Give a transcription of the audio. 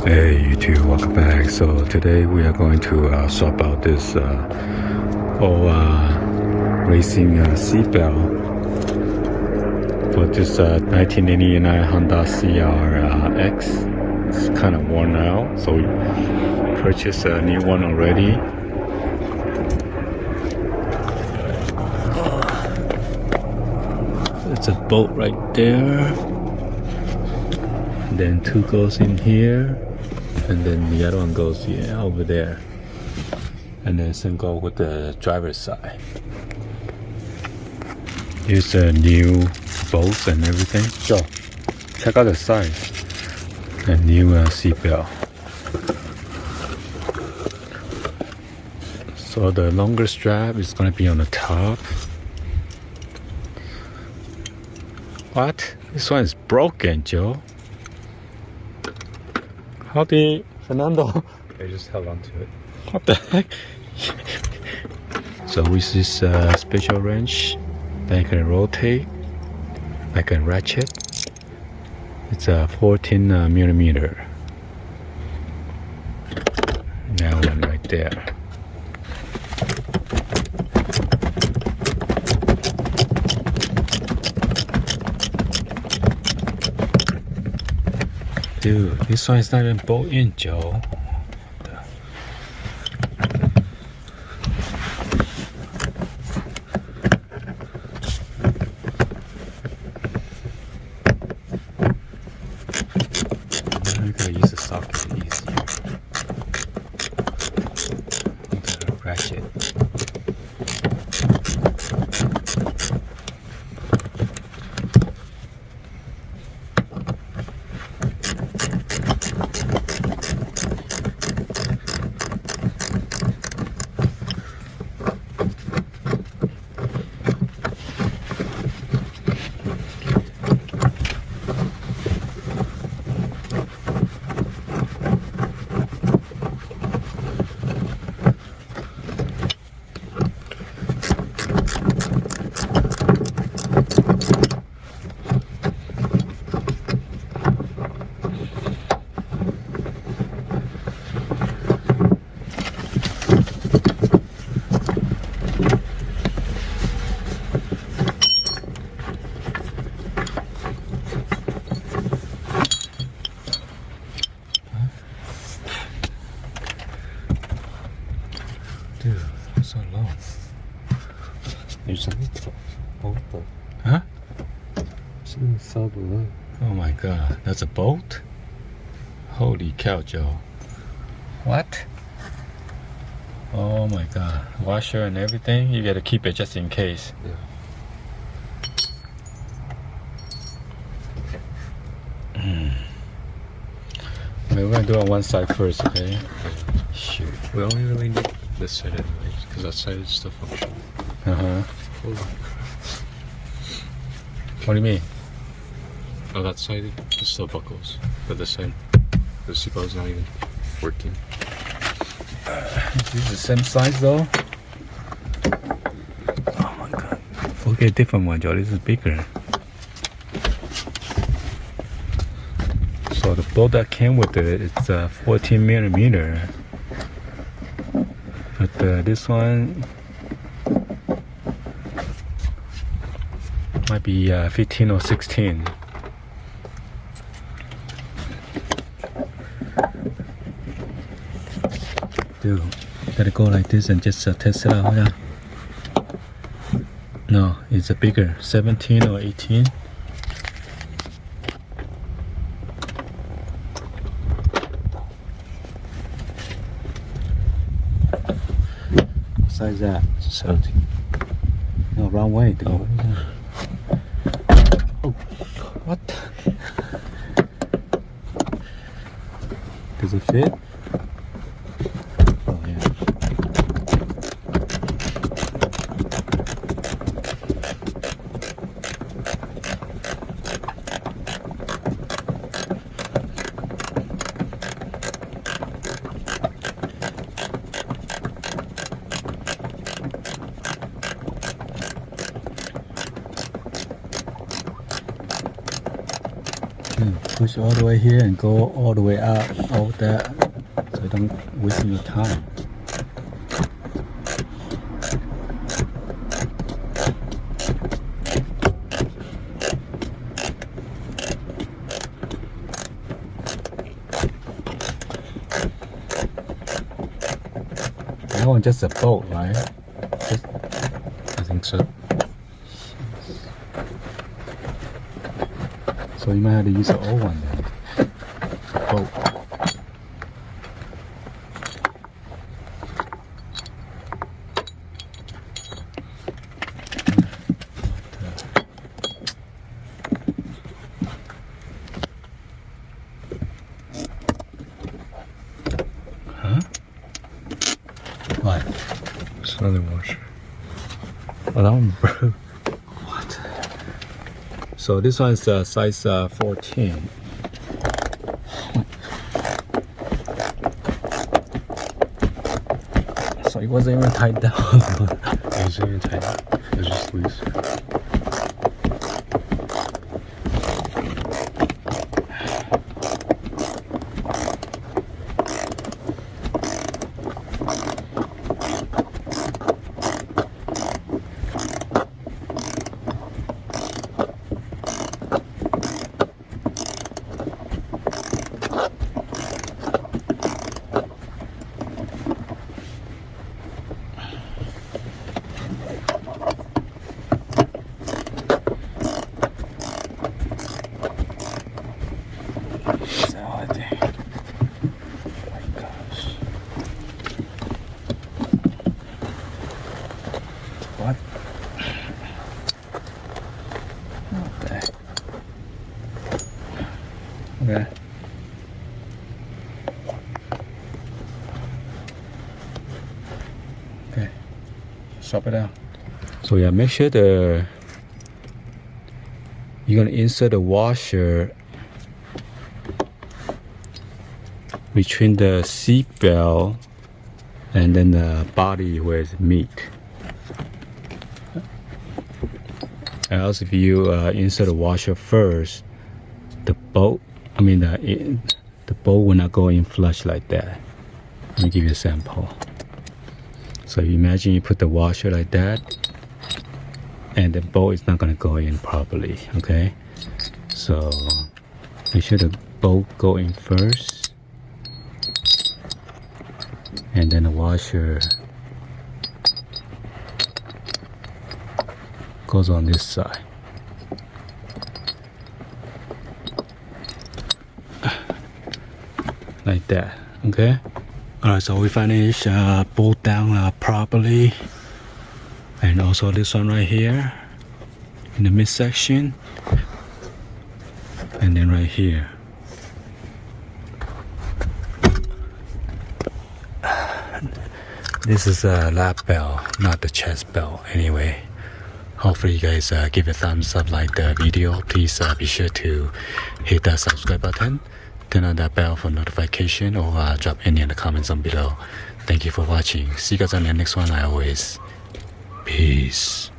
Hey YouTube, welcome back. So today we are going to swap out this old racing seatbelt for this 1989 Honda CR-X. It's kind of worn out, so we purchased a new one already. It's a bolt right there. Then two goes in here, and then the other one goes over there, and then some go with the driver's side. Here's the new bolts and everything. So check out the size. A new seatbelt. So the longer strap is gonna be on the top. What? This one is broken, Joe. How did Fernando? I just held on to it. What the heck? So with this special wrench that I can rotate, I can ratchet. It's a 14 millimeter. That one right there. Dude, this one is not even bolt in, Joe. I gotta use the socket easier. I gotta ratchet. Dude, it's so long. There's something bolt though. Huh? Something saw below. Oh my god, that's a bolt? Holy cow, Joe. What? Oh my god. Washer and everything? You gotta keep it just in case. Yeah. Okay, we're gonna do it on one side first, okay? Shoot. We only really need this side anyways, because that side is still functional. Uh-huh. Holy crap. What do you mean? Oh, that side it still buckles, but this side, the seatbelt is not even working. Is this the same size though? Oh my god. We'll get a different one, Joe. This is bigger. So the bolt that came with it, it's 14 millimeter. But this one might be 15 or 16. Dude, gotta go like this and just test it out. Yeah. No, it's a bigger, 17 or 18. What size is that? 17. No, wrong way. Dude. Oh. Oh, what? Does it fit? Oh, yeah. push all the way here and go all the way out, all that, so you don't waste your time. That one just a bolt, right? Just, I think so. so you might have to use the old one then. Bolt. Huh? What? It's another washer. Oh, that one broke. What? So this one is size 14. So it wasn't even tied down. It wasn't even tight. It was just loose. What? What the heck? Okay. Okay. Swap it out. So yeah, make sure you're gonna insert the washer between the seat belt and then the body where it's meet. Else, if you insert the washer first, the bolt will not go in flush like that. Let me give you a sample. So you imagine you put the washer like that, and the bolt is not going to go in properly. Okay, so make sure the bolt go in first, and then the washer goes on this side. Like that, okay? Alright, so we finished bolt down properly. And also this one right here in the midsection. And then right here. This is a lap belt, not the chest belt anyway. Hopefully you guys give a thumbs up, like the video. Please be sure to hit that subscribe button, turn on that bell for notification, or drop any in the comments down below. Thank you for watching. See you guys on the next one. Like always, peace.